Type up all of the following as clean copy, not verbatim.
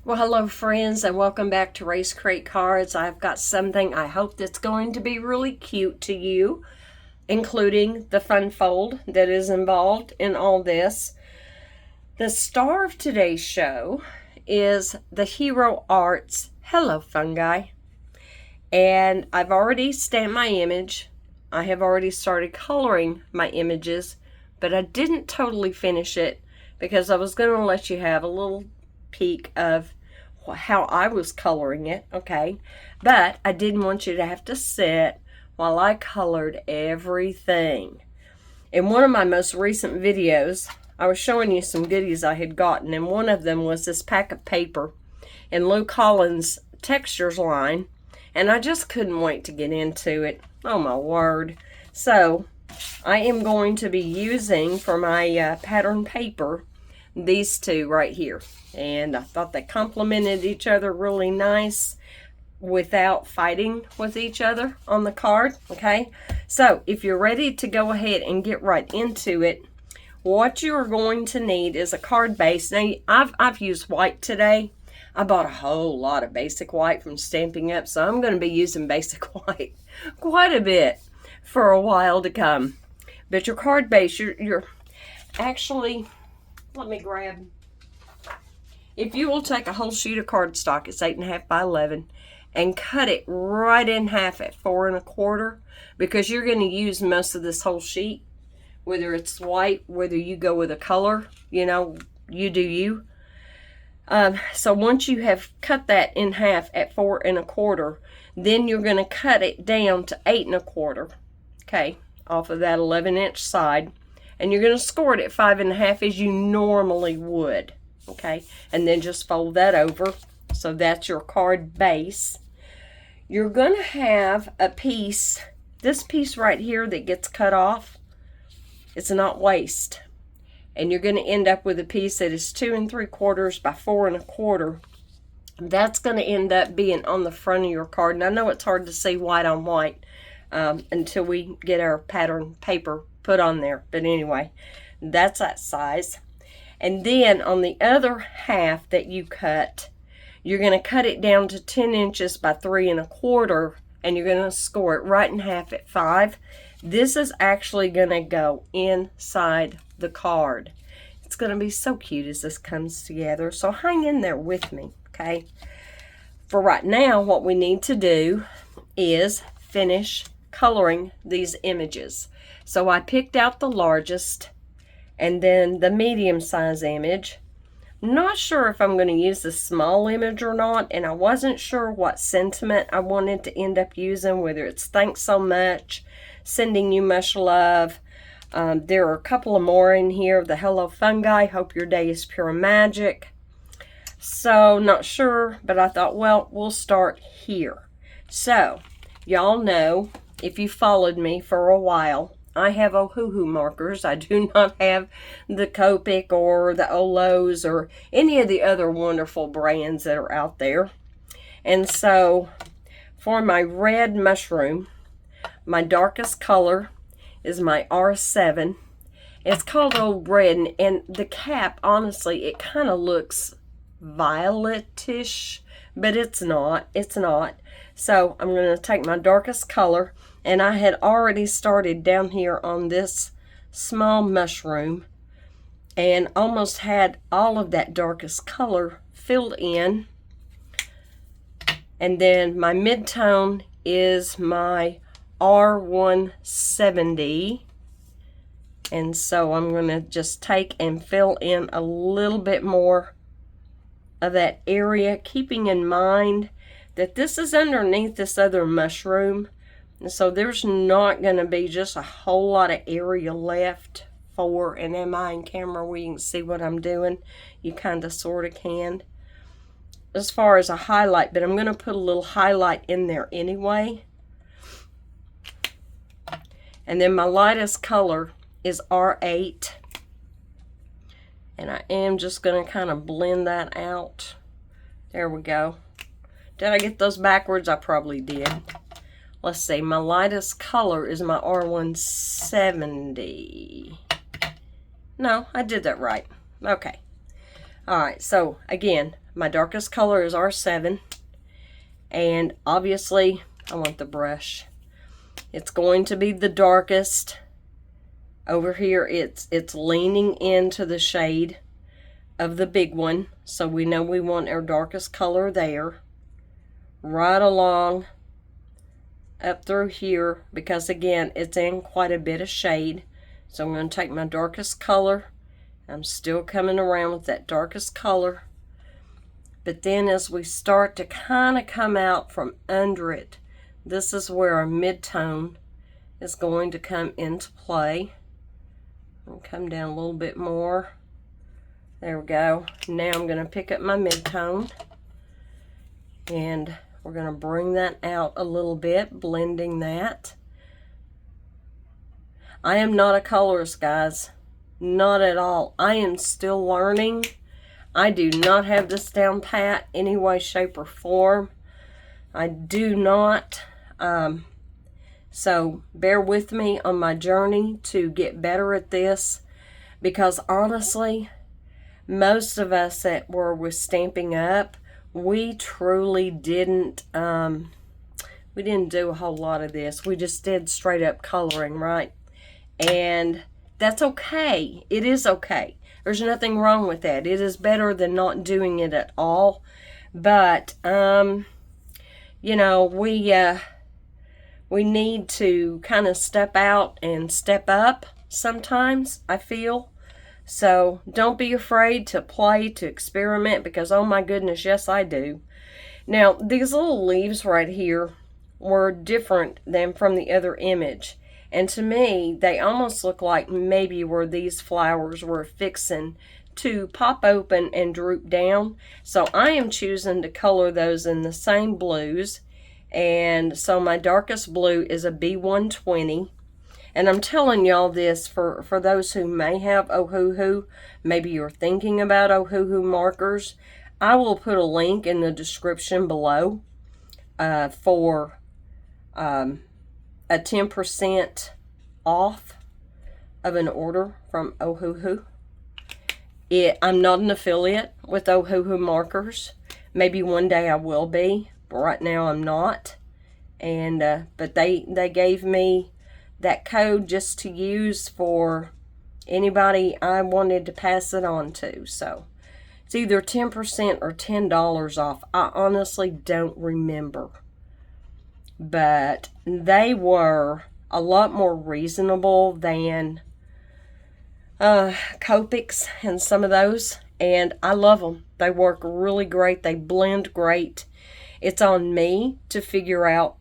Well, hello friends, and welcome back to Race Crate Cards. I've got something I hope that's going to be really cute to you, including the fun fold that is involved in all this. The star of today's show is the Hero Arts Hello Fungi. And I've already stamped my image. I have already started coloring my images, but I didn't totally finish it because I was going to let you have a little peek of how I was coloring it, okay? But I didn't want you to have to sit while I colored everything. In one of my most recent videos, I was showing you some goodies I had gotten, and one of them was this pack of paper in Lou Collins' Textures line, and I just couldn't wait to get into it. Oh my word. So, I am going to be using for my pattern paper these two right here, and I thought they complemented each other really nice without fighting with each other on the card. Okay, so if you're ready to go ahead and get right into it, what you're going to need is a card base. Now I've used white today. I bought a whole lot of basic white from Stampin' Up, so I'm going to be using basic white quite a bit for a while to come. But your card base, you're actually, let me grab. If you will take a whole sheet of cardstock, it's 8.5 by 11, and cut it right in half at 4 1/4, because you're going to use most of this whole sheet, whether it's white, whether you go with a color, you know, you do you. So once you have cut that in half at 4 1/4, then you're going to cut it down to 8 1/4, okay, off of that 11-inch side. And you're going to score it at 5 1/2 as you normally would, okay? And then just fold that over. So that's your card base. You're going to have a piece, this piece right here that gets cut off, it's not waste. And you're going to end up with a piece that is 2 3/4 by 4 1/4. That's going to end up being on the front of your card. And I know it's hard to see white on white until we get our pattern paper put on there, but anyway, that's that size. And then on the other half that you cut, you're going to cut it down to 10 inches by 3 1/4, and you're going to score it right in half at 5. This is actually going to go inside the card. It's going to be so cute as this comes together, so hang in there with me, okay? For right now, what we need to do is finish coloring these images. So I picked out the largest and then the medium size image. Not sure if I'm going to use the small image or not, and I wasn't sure what sentiment I wanted to end up using, whether it's thanks so much, sending you much love. There are a couple of more in here. The Hello Fungi, hope your day is pure magic. So not sure, but I thought, well, we'll start here. So y'all know, if you followed me for a while, I have Ohuhu markers. I do not have the Copic or the Olos or any of the other wonderful brands that are out there. And so for my red mushroom, my darkest color is my R7. It's called Old Red, and the cap, honestly, it kind of looks violetish, but it's not. It's not. So I'm going to take my darkest color, and I had already started down here on this small mushroom and almost had all of that darkest color filled in. And then my mid-tone is my R170. And so I'm going to just take and fill in a little bit more of that area, keeping in mind that this is underneath this other mushroom. And so there's not going to be just a whole lot of area left for an MI in camera where you can see what I'm doing. You kind of sort of can. As far as a highlight, but I'm going to put a little highlight in there anyway. And then my lightest color is R8. And I am just going to kind of blend that out. There we go. Did I get those backwards? I probably did. Let's see, my lightest color is my R170. No, I did that right. Okay. Alright, so again, my darkest color is R7. And obviously, I want the brush. It's going to be the darkest. Over here, it's leaning into the shade of the big one. So we know we want our darkest color there. Right along up through here, because again, it's in quite a bit of shade. So I'm going to take my darkest color. I'm still coming around with that darkest color. But then as we start to kind of come out from under it, this is where our mid-tone is going to come into play. I'll come down a little bit more. There we go. Now I'm going to pick up my mid-tone. And we're going to bring that out a little bit, blending that. I am not a colorist, guys. Not at all. I am still learning. I do not have this down pat any way, shape, or form. I do not. So bear with me on my journey to get better at this, because honestly, most of us that were with Stampin' Up, we truly didn't we didn't do a whole lot of this. We just did straight up coloring, right? And that's okay. It is okay. There's nothing wrong with that. It is better than not doing it at all. But you know, we need to kind of step out and step up sometimes, I feel. So don't be afraid to play, to experiment, because oh my goodness, yes I do. Now these little leaves right here were different than from the other image. And to me, they almost look like maybe where these flowers were fixing to pop open and droop down. So I am choosing to color those in the same blues. And so my darkest blue is a B120. And I'm telling y'all this for those who may have Ohuhu. Maybe you're thinking about Ohuhu markers. I will put a link in the description below for a 10% off of an order from Ohuhu. I'm not an affiliate with Ohuhu markers. Maybe one day I will be, but right now I'm not. And but they gave me that code just to use for anybody I wanted to pass it on to. So it's either 10% or $10 off. I honestly don't remember. But they were a lot more reasonable than Copics and some of those. And I love them. They work really great. They blend great. It's on me to figure out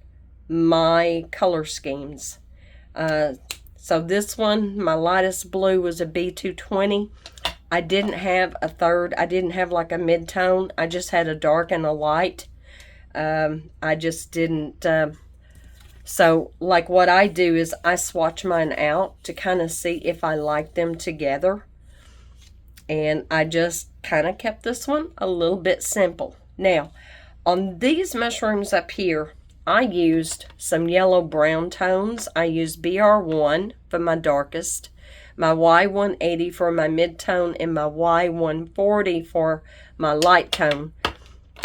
my color schemes. So this one, my lightest blue, was a B220. I didn't have a third. I didn't have like a mid-tone. I just had a dark and a light. I just didn't. So like what I do is I swatch mine out to kind of see if I like them together. And I just kind of kept this one a little bit simple. Now, on these mushrooms up here, I used some yellow brown tones. I used BR1 for my darkest, my Y180 for my mid-tone, and my Y140 for my light tone.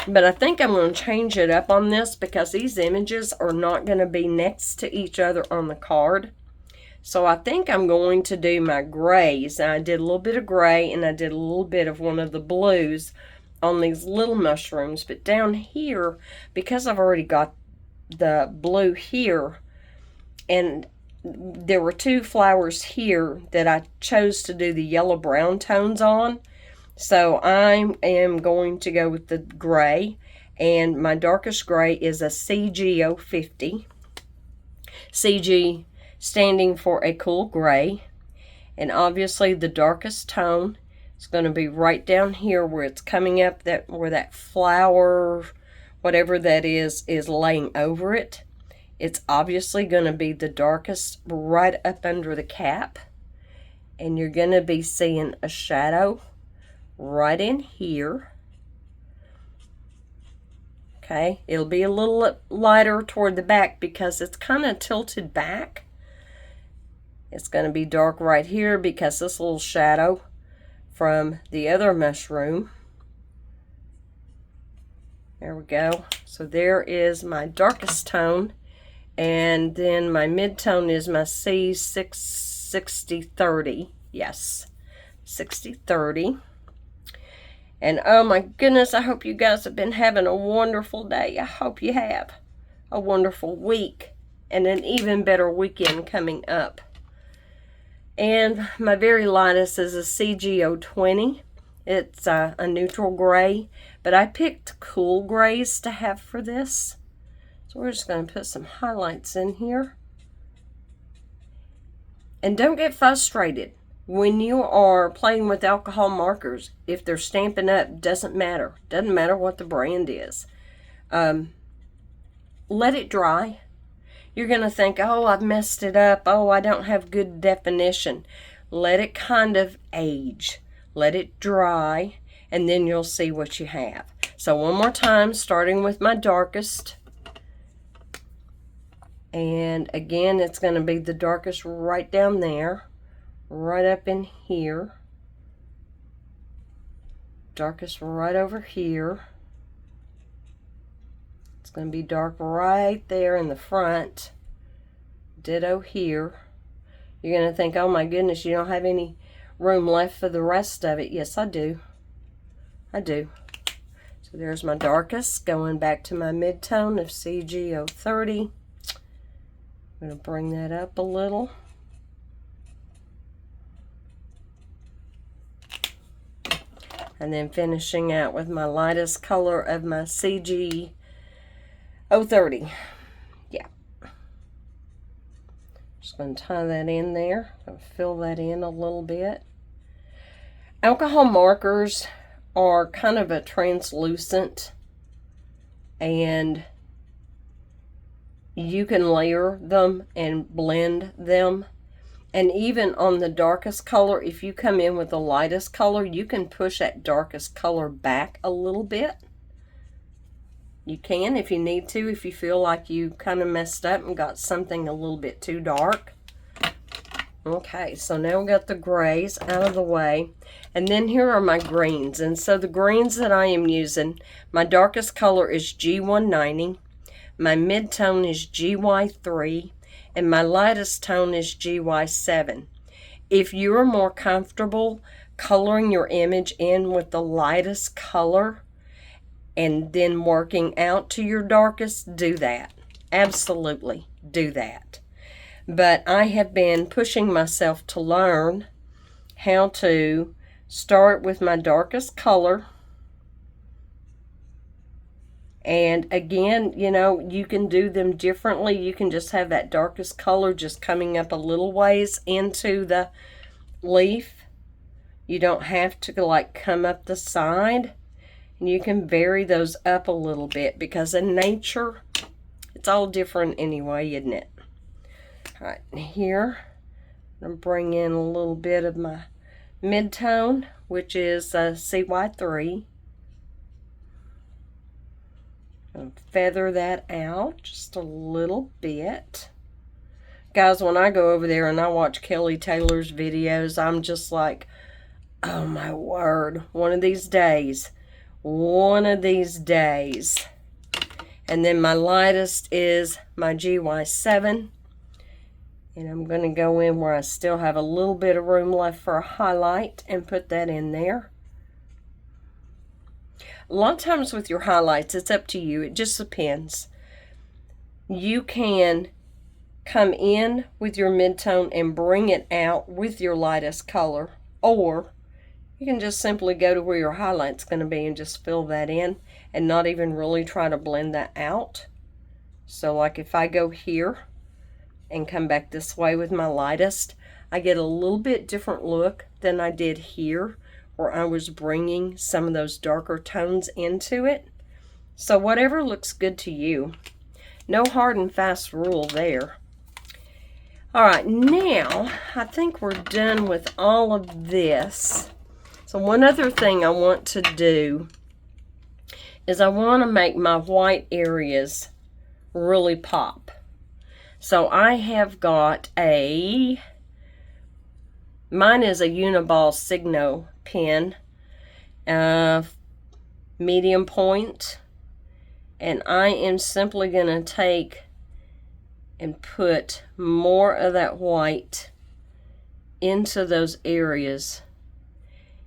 But I think I'm going to change it up on this because these images are not going to be next to each other on the card. So I think I'm going to do my grays. And I did a little bit of gray and I did a little bit of one of the blues on these little mushrooms. But down here, because I've already got the blue here, and there were two flowers here that I chose to do the yellow brown tones on. So I am going to go with the gray, and my darkest gray is a CG050. CG standing for a cool gray. And obviously the darkest tone is going to be right down here where it's coming up, where that flower, whatever that is laying over it. It's obviously going to be the darkest right up under the cap. And you're going to be seeing a shadow right in here. Okay, it'll be a little lighter toward the back because it's kind of tilted back. It's going to be dark right here because this little shadow from the other mushroom There we go. So there is my darkest tone. And then my mid-tone is my C6030. Yes, 6030. And oh my goodness, I hope you guys have been having a wonderful day. I hope you have a wonderful week and an even better weekend coming up. And my very lightest is a CG020. It's a neutral gray, but I picked cool grays to have for this. So we're just going to put some highlights in here. And don't get frustrated when you are playing with alcohol markers. If they're Stampin' Up, doesn't matter. Doesn't matter what the brand is. Let it dry. You're going to think, oh, I've messed it up. Oh, I don't have good definition. Let it kind of age. Let it dry, and then you'll see what you have. So one more time, starting with my darkest. And again, it's going to be the darkest right down there, right up in here. Darkest right over here. It's going to be dark right there in the front. Ditto here. You're going to think, oh my goodness, you don't have any room left for the rest of it. Yes, I do. I do. So there's my darkest, going back to my mid-tone of CG030. I'm going to bring that up a little. And then finishing out with my lightest color of my CG030. Yeah. Just going to tie that in there. I'll fill that in a little bit. Alcohol markers are kind of a translucent, and you can layer them and blend them. And even on the darkest color, if you come in with the lightest color, you can push that darkest color back a little bit. You can if you need to, if you feel like you kind of messed up and got something a little bit too dark. Okay, so now we got the grays out of the way. And then here are my greens. And so the greens that I am using, my darkest color is G190. My mid-tone is GY3, and my lightest tone is GY7. If you are more comfortable coloring your image in with the lightest color and then working out to your darkest, do that. Absolutely, do that. But I have been pushing myself to learn how to start with my darkest color. And again, you know, you can do them differently. You can just have that darkest color just coming up a little ways into the leaf. You don't have to like come up the side. And you can vary those up a little bit, because in nature, it's all different anyway, isn't it? All right, here, I'm going to bring in a little bit of my mid-tone, which is CY3. Feather that out just a little bit. Guys, when I go over there and I watch Kelly Taylor's videos, I'm just like, oh my word, one of these days. And then my lightest is my GY7. And I'm going to go in where I still have a little bit of room left for a highlight and put that in there. A lot of times with your highlights, it's up to you. It just depends. You can come in with your mid-tone and bring it out with your lightest color, or you can just simply go to where your highlight's going to be and just fill that in and not even really try to blend that out. So like if I go here and come back this way with my lightest, I get a little bit different look than I did here, where I was bringing some of those darker tones into it. So whatever looks good to you. No hard and fast rule there. All right, now I think we're done with all of this. So one other thing I want to do is I want to make my white areas really pop. So I have got mine is a Uniball Signo pen, medium point, And I am simply going to take and put more of that white into those areas.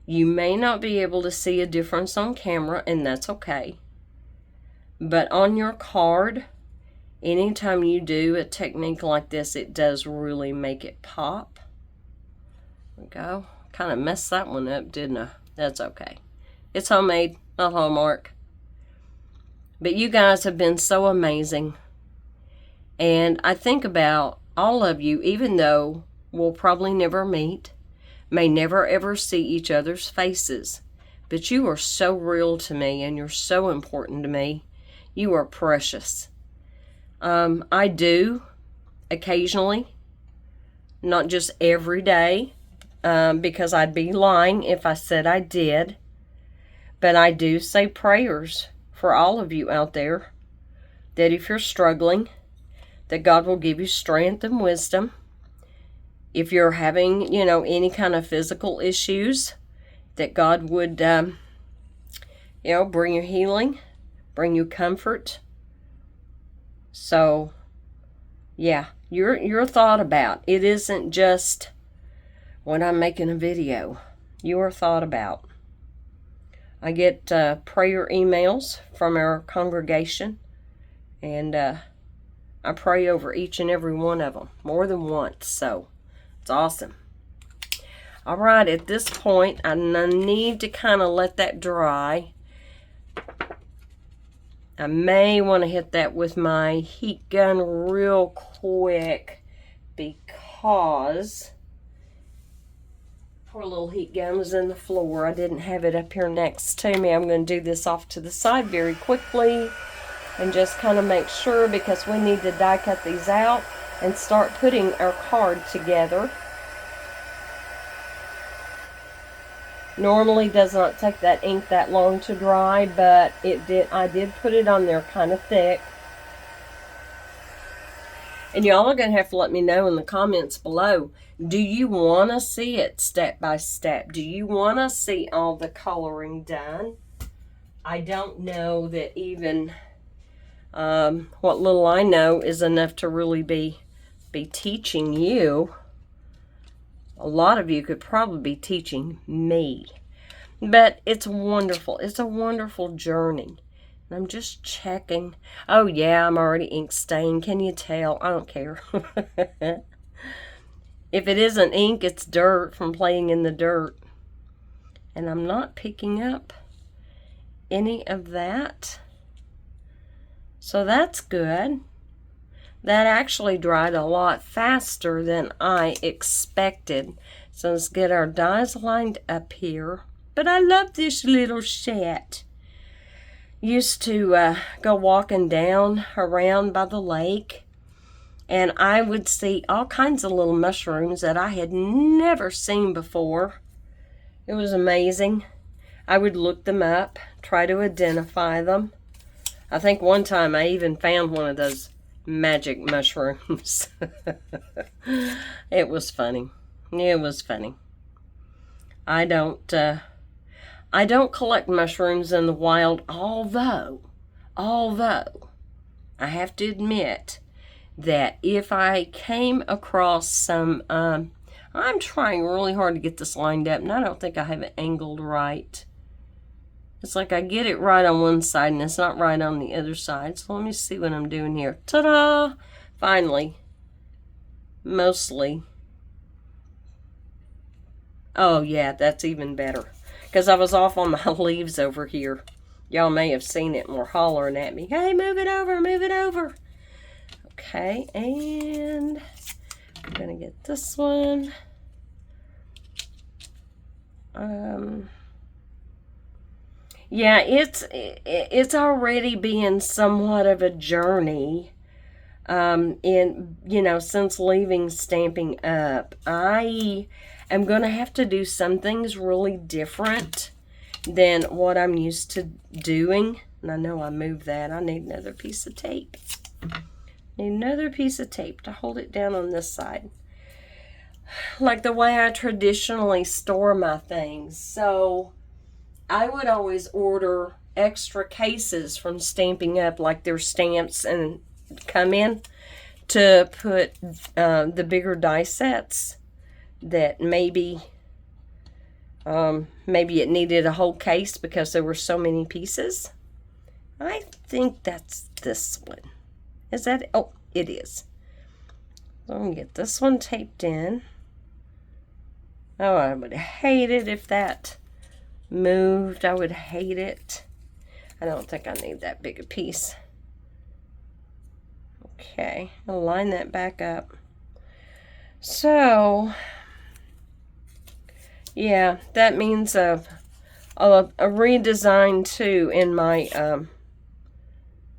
You may not be able to see a difference on camera, and that's okay. But on your card, anytime you do a technique like this, it does really make it pop. There we go. Kind of messed that one up, didn't I? That's okay. It's homemade, not Hallmark. But you guys have been so amazing. And I think about all of you, even though we'll probably never meet, may never ever see each other's faces, but you are so real to me and you're so important to me. You are precious. I do occasionally, not just every day, because I'd be lying if I said I did, but I do say prayers for all of you out there, that if you're struggling, that God will give you strength and wisdom. If you're having, any kind of physical issues, that God would, bring you healing, bring you comfort. So, yeah, you're thought about. It isn't just when I'm making a video. You are thought about. I get prayer emails from our congregation, and I pray over each and every one of them more than once, so it's awesome. All right, at this point, I need to kind of let that dry. I may want to hit that with my heat gun real quick because poor little heat gun was in the floor. I didn't have it up here next to me. I'm going to do this off to the side very quickly and just kind of make sure, because we need to die cut these out and start putting our card together. Normally does not take that ink that long to dry, but it did. I did put it on there kind of thick. And y'all are going to have to let me know in the comments below, do you want to see it step by step? Do you want to see all the coloring done? I don't know that even what little I know is enough to really be teaching you. A lot of you could probably be teaching me. But it's wonderful. It's a wonderful journey. And I'm just checking. Oh, yeah, I'm already ink stained. Can you tell? I don't care. If it isn't ink, it's dirt from playing in the dirt. And I'm not picking up any of that. So that's good. That actually dried a lot faster than I expected. So let's get our dies lined up here. But I love this little shed. Used to go walking down around by the lake, and I would see all kinds of little mushrooms that I had never seen before. It was amazing. I would look them up, try to identify them. I think one time I even found one of those magic mushrooms. It was funny. It was funny. I don't collect mushrooms in the wild, although I have to admit that if I came across some, I'm trying really hard to get this lined up, and I don't think I have it angled right. It's like I get it right on one side, and it's not right on the other side. So let me see what I'm doing here. Ta-da! Finally. Mostly. Oh, yeah, that's even better. Because I was off on my leaves over here. Y'all may have seen it and were hollering at me. Hey, move it over, move it over. Okay, and I'm going to get this one. Yeah, it's already been somewhat of a journey. Since leaving Stampin' Up, I am going to have to do some things really different than what I'm used to doing. And I know I moved that. I need another piece of tape. Need another piece of tape to hold it down on this side. Like the way I traditionally store my things. So I would always order extra cases from Stamping Up, like their stamps and come in, to put the bigger die sets that maybe it needed a whole case because there were so many pieces. I think that's this one. Is that? Oh, it is. So I'm going to get this one taped in. Oh, I would hate it if that moved. I would hate it. I don't think I need that big a piece. Okay, I'll line that back up. So, yeah, that means a redesign too in my,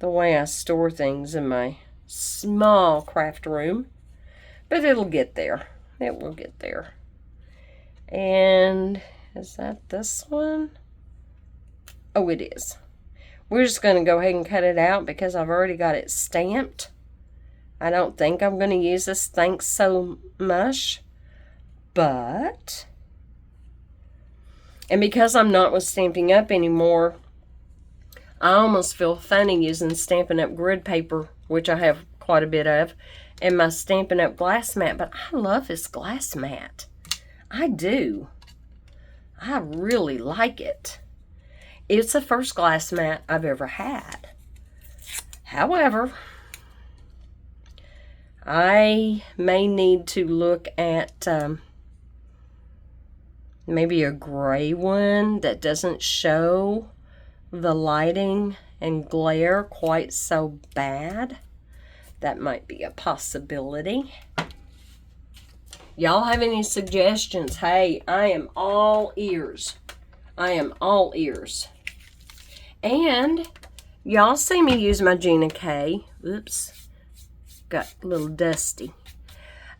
the way I store things in my small craft room. But it'll get there. It will get there. And is that this one? Oh, it is. We're just going to go ahead and cut it out because I've already got it stamped. I don't think I'm going to use this Thanks So Much. But, and because I'm not with Stamping Up anymore, I almost feel funny using Stampin' Up grid paper, which I have quite a bit of, and my Stampin' Up glass mat. But I love this glass mat. I do. I really like it. It's the first glass mat I've ever had. However, I may need to look at maybe a gray one that doesn't show the lighting and glare quite so bad. That might be a possibility. Y'all have any suggestions? Hey, I am all ears. I am all ears. And y'all see me use my Gina K. Oops. Got a little dusty.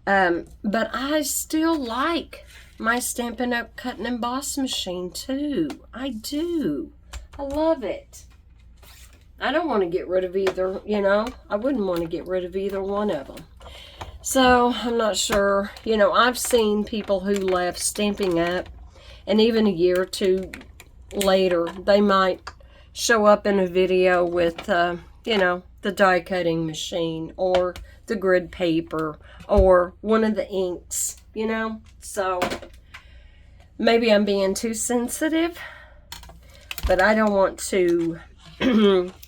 But I still like my Stampin' Up cut and emboss machine too. I do. I love it. I don't want to get rid of either, you know. I wouldn't want to get rid of either one of them. So, I'm not sure. You know, I've seen people who left Stamping Up, and even a year or two later, they might show up in a video with, you know, the die cutting machine, or the grid paper, or one of the inks, you know. So, maybe I'm being too sensitive, but I don't want to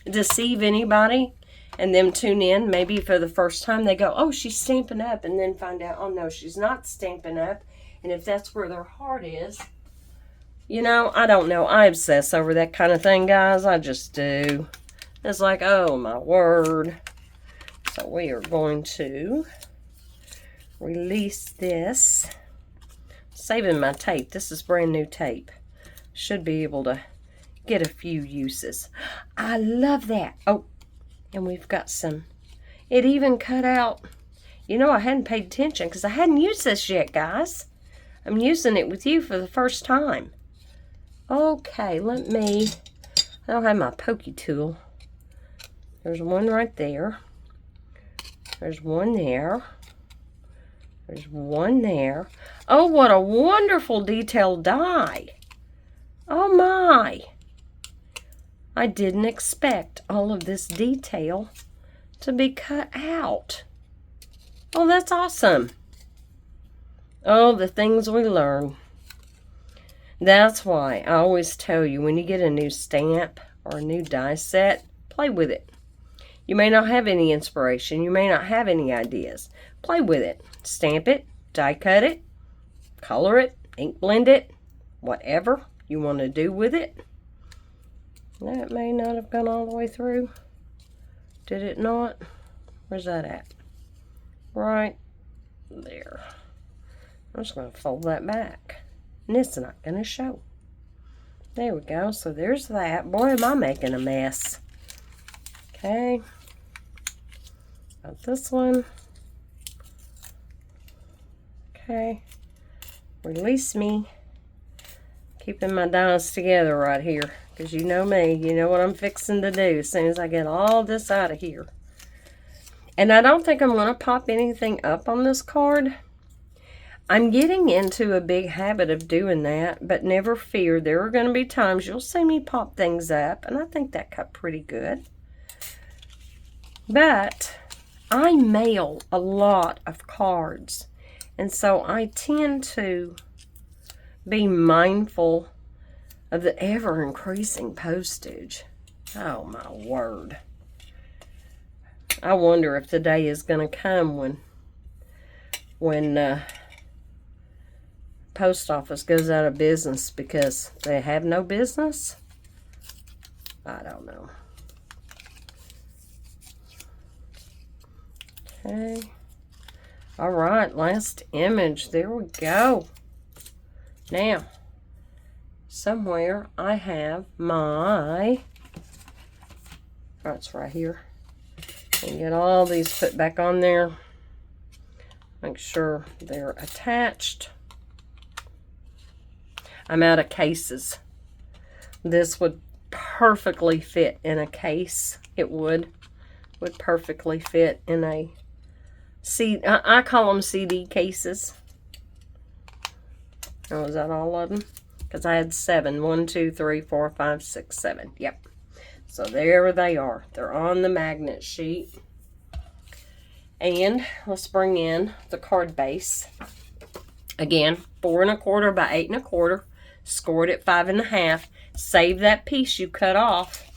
deceive anybody and them tune in. Maybe for the first time they go, oh, she's Stamping Up, and then find out, oh no, she's not Stamping Up. And if that's where their heart is, you know, I don't know. I obsess over that kind of thing, guys. I just do. It's like, oh my word. So we are going to release this. Saving my tape. This is brand new tape. Should be able to get a few uses. I love that. Oh, and we've got some. It even cut out. You know, I hadn't paid attention because I hadn't used this yet, guys. I'm using it with you for the first time. Okay, let me. I don't have my pokey tool. There's one right there. There's one there. There's one there. Oh, what a wonderful detailed die. Oh my. I didn't expect all of this detail to be cut out. Oh, that's awesome. Oh, the things we learn. That's why I always tell you, when you get a new stamp or a new die set, play with it. You may not have any inspiration. You may not have any ideas. Play with it. Stamp it, die cut it, color it, ink blend it, whatever you want to do with it. That may not have gone all the way through. Did it not? Where's that at? Right there. I'm just going to fold that back. And it's not going to show. There we go. So there's that. Boy, am I making a mess. Okay. Got this one. Okay. Release me. Keeping my dies together right here. Because you know me. You know what I'm fixing to do as soon as I get all this out of here. And I don't think I'm going to pop anything up on this card. I'm getting into a big habit of doing that, but never fear. There are going to be times you'll see me pop things up, and I think that cut pretty good. But I mail a lot of cards, and so I tend to be mindful of the ever-increasing postage. Oh, my word. I wonder if the day is going to come when post office goes out of business because they have no business. I don't know. Okay. All right, last image. There we go. Now, somewhere I have my, oh, it's right here. And get all these put back on there. Make sure they're attached. I'm out of cases. This would perfectly fit in a case. It would perfectly fit in a CD. I call them CD cases. Oh, is that all of them? Because I had 7. 1, 2, 3, 4, 5, 6, 7. Yep. So there they are. They're on the magnet sheet. And let's bring in the card base. Again, 4 1/4 by 8 1/4. Scored at 5 1/2. Save that piece you cut off.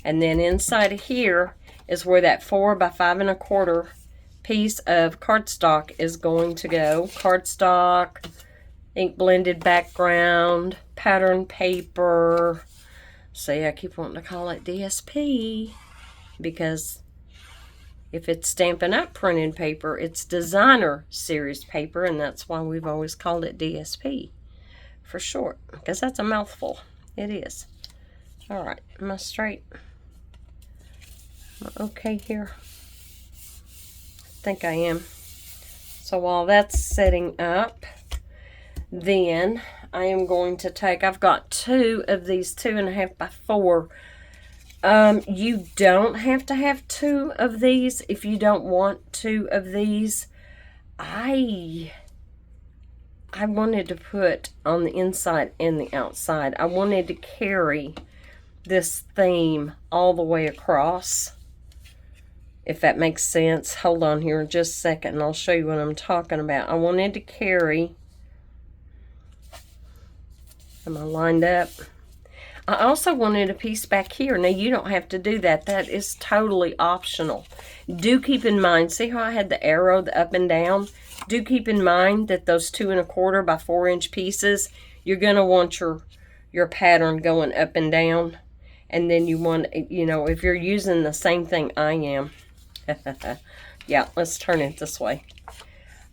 And then inside of here is where that 4 by 5 1/4 piece of cardstock is going to go. Cardstock, ink blended background, pattern paper. See, I keep wanting to call it DSP because if it's Stampin' Up! Printed paper, it's designer series paper, and that's why we've always called it DSP for short, because that's a mouthful. It is. All right, am I straight? Am I okay here? I think I am. So while that's setting up, then I am going to take, I've got 2 of these 2 1/2 by 4. You don't have to have 2 of these if you don't want 2 of these. I wanted to put on the inside and the outside. I wanted to carry this theme all the way across, if that makes sense. Hold on here just a second and I'll show you what I'm talking about. I wanted to carry, am I lined up? I also wanted a piece back here. Now, you don't have to do that. That is totally optional. Do keep in mind, see how I had the arrow, the up and down? Do keep in mind that those 2 1/4 by 4 inch pieces, you're going to want your pattern going up and down. And then you want, you know, if you're using the same thing I am. Yeah, let's turn it this way.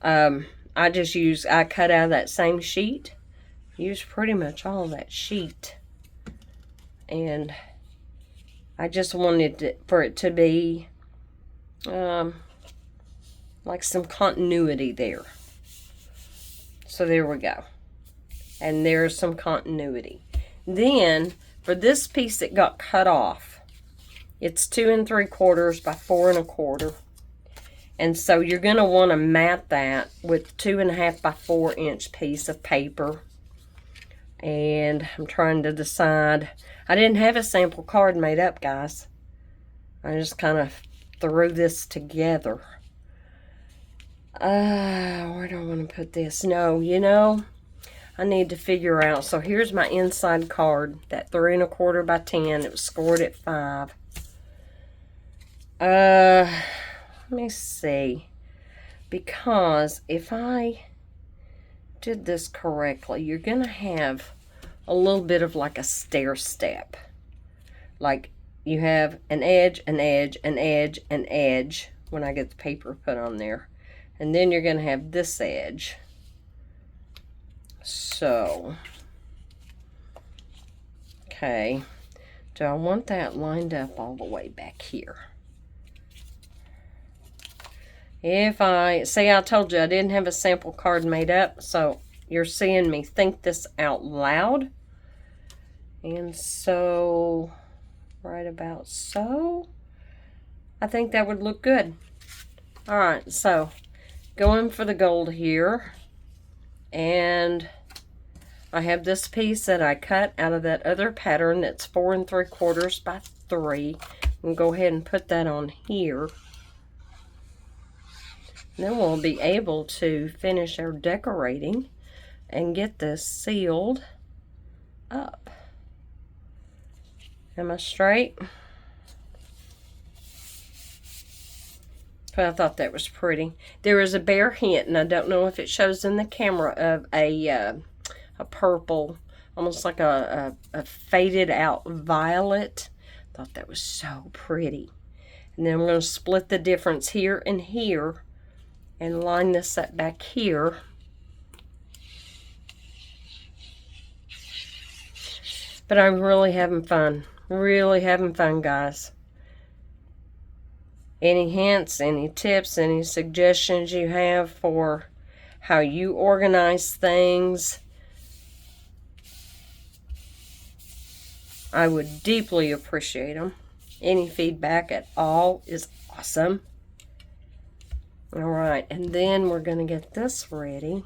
I cut out of that same sheet. Use pretty much all of that sheet. And I just wanted for it to be like some continuity there. So there we go. And there's some continuity. Then for this piece that got cut off, it's 2 3/4 by 4 1/4. And so you're going to want to mat that with 2 1/2 by 4 inch piece of paper. And I'm trying to decide. I didn't have a sample card made up, guys. I just kind of threw this together. Where do I want to put this? No, you know, I need to figure out. So here's my inside card, that 3 1/4 by 10. It was scored at 5. Let me see. Because if I did this correctly, you're going to have a little bit of like a stair step. Like you have an edge, an edge, an edge, an edge when I get the paper put on there. And then you're going to have this edge. So, okay. Do I want that lined up all the way back here? If I, see, I told you I didn't have a sample card made up, so you're seeing me think this out loud. And so, right about so, I think that would look good. All right, so going for the gold here. And I have this piece that I cut out of that other pattern that's 4 3/4 by 3. I'm going to go ahead and put that on here. Then we'll be able to finish our decorating and get this sealed up. Am I straight? But I thought that was pretty. There is a bare hint, and I don't know if it shows in the camera, of a purple, almost like a faded out violet. I thought that was so pretty. And then we're going to split the difference here and here and line this up back here. But I'm really having fun. Really having fun, guys. Any hints, any tips, any suggestions you have for how you organize things, I would deeply appreciate them. Any feedback at all is awesome. All right, and then we're going to get this ready.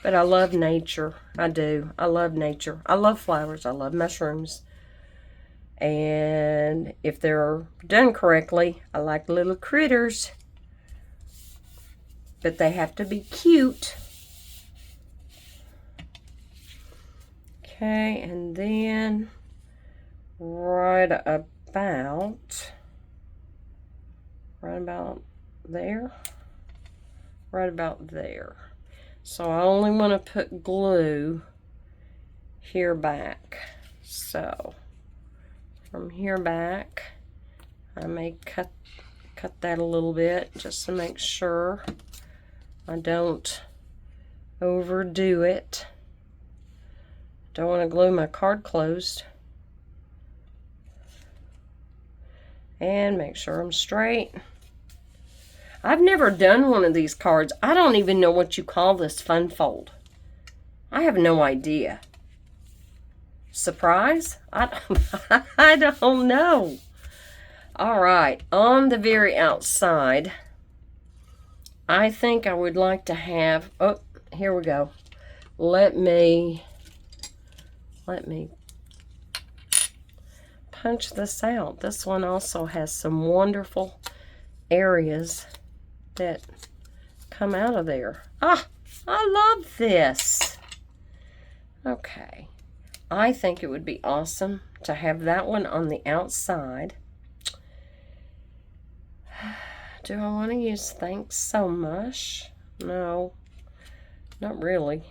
But I love nature. I do. I love nature. I love flowers. I love mushrooms. And if they're done correctly, I like little critters. But they have to be cute. Okay, and then right about there. Right about there. So I only want to put glue here back. So from here back, I may cut that a little bit just to make sure I don't overdo it. Don't want to glue my card closed. And make sure I'm straight. I've never done one of these cards. I don't even know what you call this fun fold. I have no idea. Surprise? I don't know. All right, on the very outside, I think I would like to have, oh, here we go. Let me punch this out. This one also has some wonderful areas that come out of there. Ah, I love this. Okay. I think it would be awesome to have that one on the outside. Do I want to use Thanks So Much? No, not really.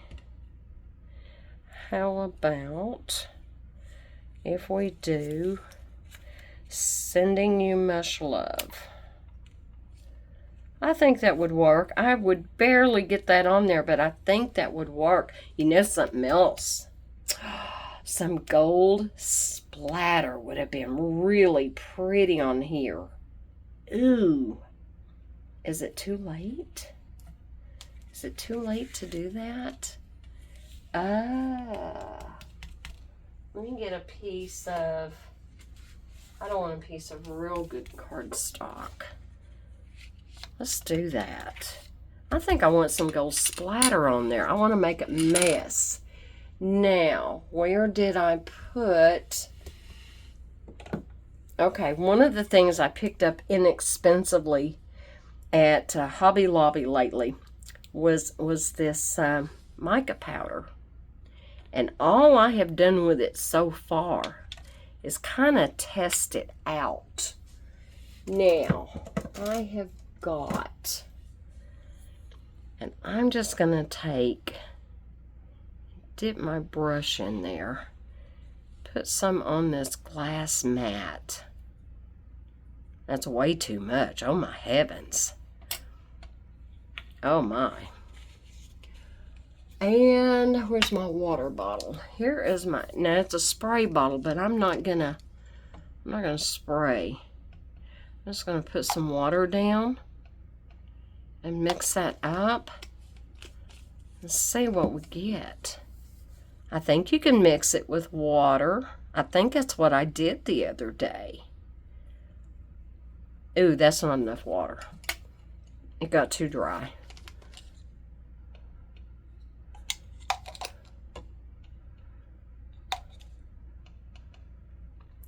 How about if we do Sending You Much Love? I think that would work. I would barely get that on there, but I think that would work. You know something else? Some gold splatter would have been really pretty on here. Ooh. Is it too late? Is it too late to do that? Let me get a piece of, I don't want a piece of real good cardstock. Let's do that. I think I want some gold splatter on there. I want to make a mess. Now, where did I put... Okay, one of the things I picked up inexpensively at Hobby Lobby lately was this mica powder. And all I have done with it so far is kind of test it out. Now, I have got, and I'm just going to dip my brush in there, put some on this glass mat. That's way too much. Oh my heavens. Oh my. And where's my water bottle? Here is my, now it's a spray bottle, but I'm not gonna spray. I'm just gonna put some water down and mix that up and see what we get. I think you can mix it with water. I think that's what I did the other day. Ooh, that's not enough water. It got too dry.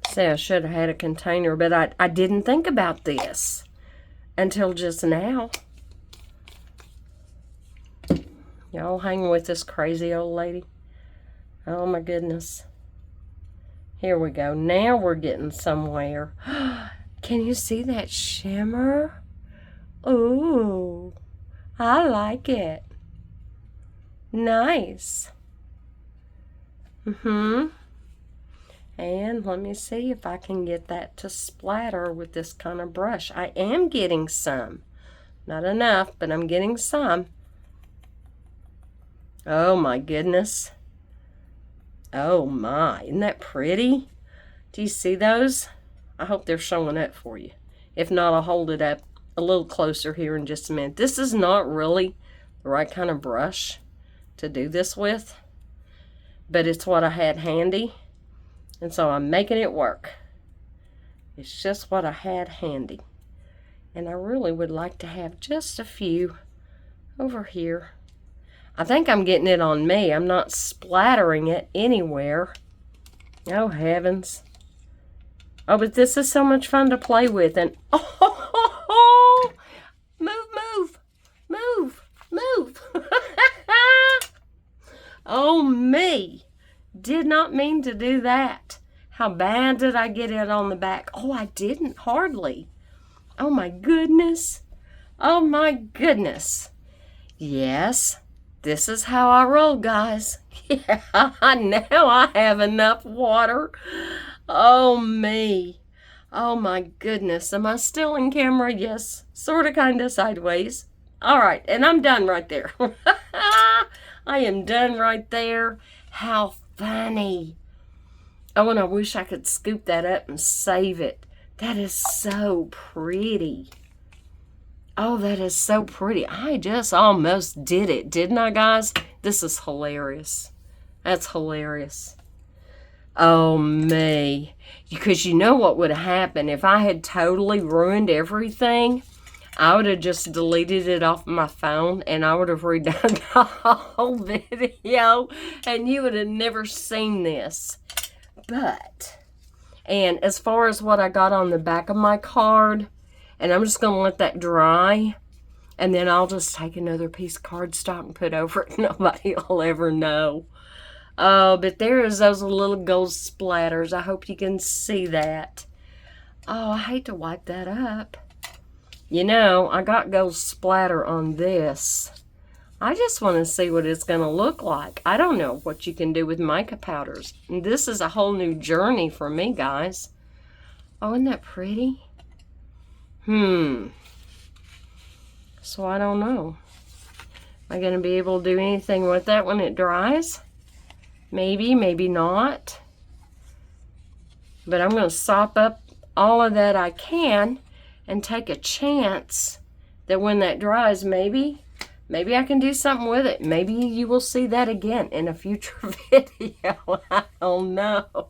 See, I should have had a container, but I didn't think about this until just now. Y'all hang with this crazy old lady. Oh my goodness. Here we go. Now we're getting somewhere. Can you see that shimmer? Ooh, I like it. Nice. And let me see if I can get that to splatter with this kind of brush. I am getting some. Not enough, but I'm getting some. Oh my goodness. Oh my, isn't that pretty? Do you see those? I hope they're showing up for you. If not, I'll hold it up a little closer here in just a minute. This is not really the right kind of brush to do this with, but it's what I had handy, and so I'm making it work. It's just what I had handy, and I really would like to have just a few over here. I think I'm getting it on me. I'm not splattering it anywhere. Oh heavens. Oh, but this is so much fun to play with, and oh, move. Oh me, did not mean to do that. How bad did I get it on the back? Oh, I didn't, hardly. Oh my goodness. Oh my goodness. Yes, this is how I roll, guys. Yeah, now I have enough water. Oh me. Oh my goodness. Am I still in camera? Yes, sort of, kind of, sideways. All right, and I'm done right there. I am done right there. How funny. Oh, and I wish I could scoop that up and save it. That is so pretty. Oh, that is so pretty. I just almost did it, didn't I, guys? This is hilarious. That's hilarious. Oh, me. Because you know what would have happened if I had totally ruined everything? I would have just deleted it off my phone, and I would have redone the whole video, and you would have never seen this. But, and as far as what I got on the back of my card, and I'm just going to let that dry, and then I'll just take another piece of cardstock and put over it. Nobody will ever know. Oh, but there is those little gold splatters. I hope you can see that. Oh, I hate to wipe that up. You know, I got gold splatter on this. I just want to see what it's going to look like. I don't know what you can do with mica powders. And this is a whole new journey for me, guys. Oh, isn't that pretty? So I don't know. Am I going to be able to do anything with that when it dries? Maybe, maybe not. But I'm going to sop up all of that I can and take a chance that when that dries, maybe I can do something with it. Maybe you will see that again in a future video. I don't know.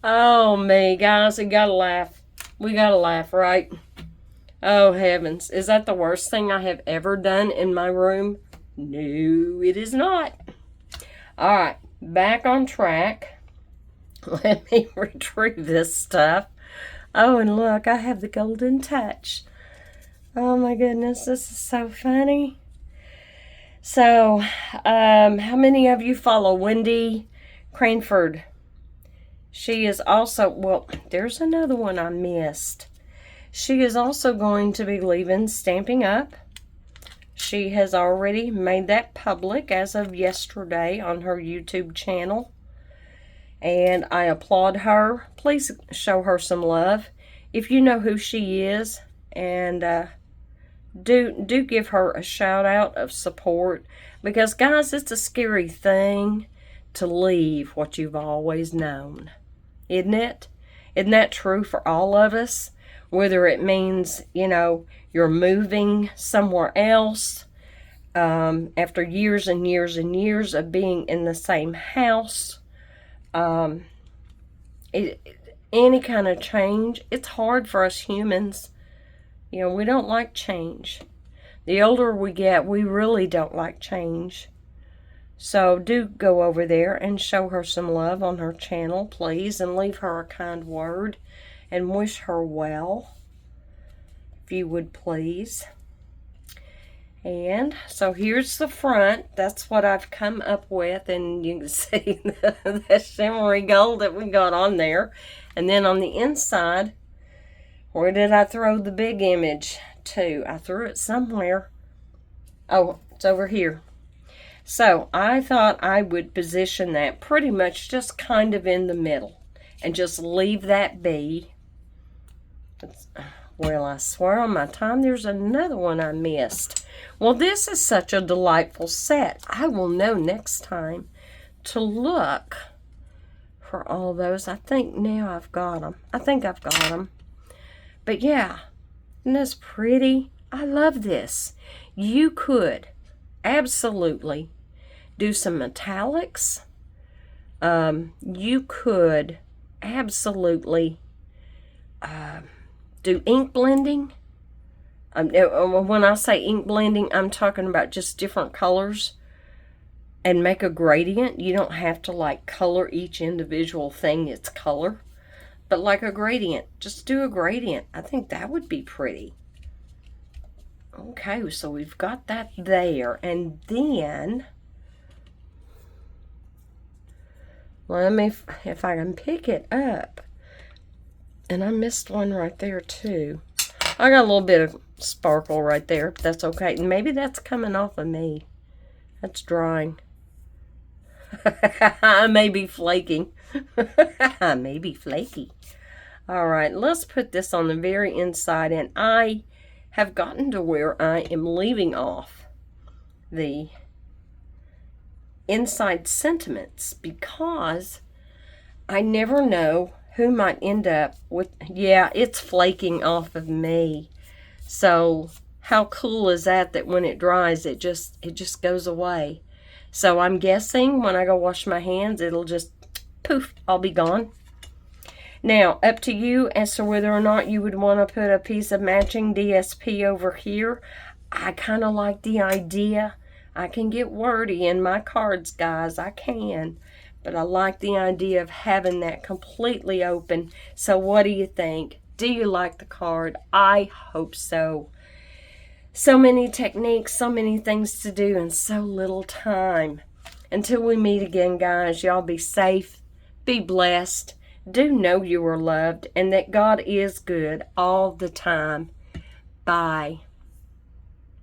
Oh, me, guys, we gotta laugh. We gotta laugh, right? Oh, heavens. Is that the worst thing I have ever done in my room? No, it is not. All right, back on track. Let me retrieve this stuff. Oh, and look, I have the golden touch. Oh my goodness, this is so funny. So, how many of you follow Wendy Cranford? She is also, well, there's another one I missed. She is also going to be leaving Stamping Up. She has already made that public as of yesterday on her YouTube channel. And I applaud her. Please show her some love if you know who she is, and do give her a shout out of support, because guys, it's a scary thing to leave what you've always known, isn't it? Isn't that true for all of us? Whether it means, you know, you're moving somewhere else after years and years and years of being in the same house. any kind of change. It's hard for us humans. You know, we don't like change. The older we get, we really don't like change. So do go over there and show her some love on her channel, please, and leave her a kind word and wish her well, if you would please. And so here's the front. That's what I've come up with, and you can see the shimmery gold that we got on there. And then on the inside, where did I throw the big image to? I threw it somewhere. Oh, it's over here. So I thought I would position that pretty much just kind of in the middle and just leave that be. Well, I swear on my time, there's another one I missed. Well, this is such a delightful set. I will know next time to look for all those. I think now I've got them. I think I've got them. But yeah, isn't this pretty? I love this. You could absolutely do some metallics. You could absolutely do ink blending. When I say ink blending, I'm talking about just different colors and make a gradient. You don't have to like color each individual thing its color, but like a gradient, just do a gradient. I think that would be pretty. Okay, so we've got that there, and then let me, if I can pick it up, and I missed one right there too. I got a little bit of sparkle right there, but that's okay. And maybe that's coming off of me. That's drying. I may be flaking. I may be flaky. All right, let's put this on the very inside, and I have gotten to where I am leaving off the inside sentiments because I never know who might end up with. Yeah, it's flaking off of me. So how cool is that when it dries, it just goes away. So I'm guessing when I go wash my hands, it'll just poof, I'll be gone. Now, up to you as to whether or not you would want to put a piece of matching DSP over here. I kind of like the idea. I can get wordy in my cards, guys. I can. But I like the idea of having that completely open. So what do you think? Do you like the card? I hope so. So many techniques, so many things to do, and so little time. Until we meet again, guys, y'all be safe, be blessed. Do know you are loved and that God is good all the time. Bye.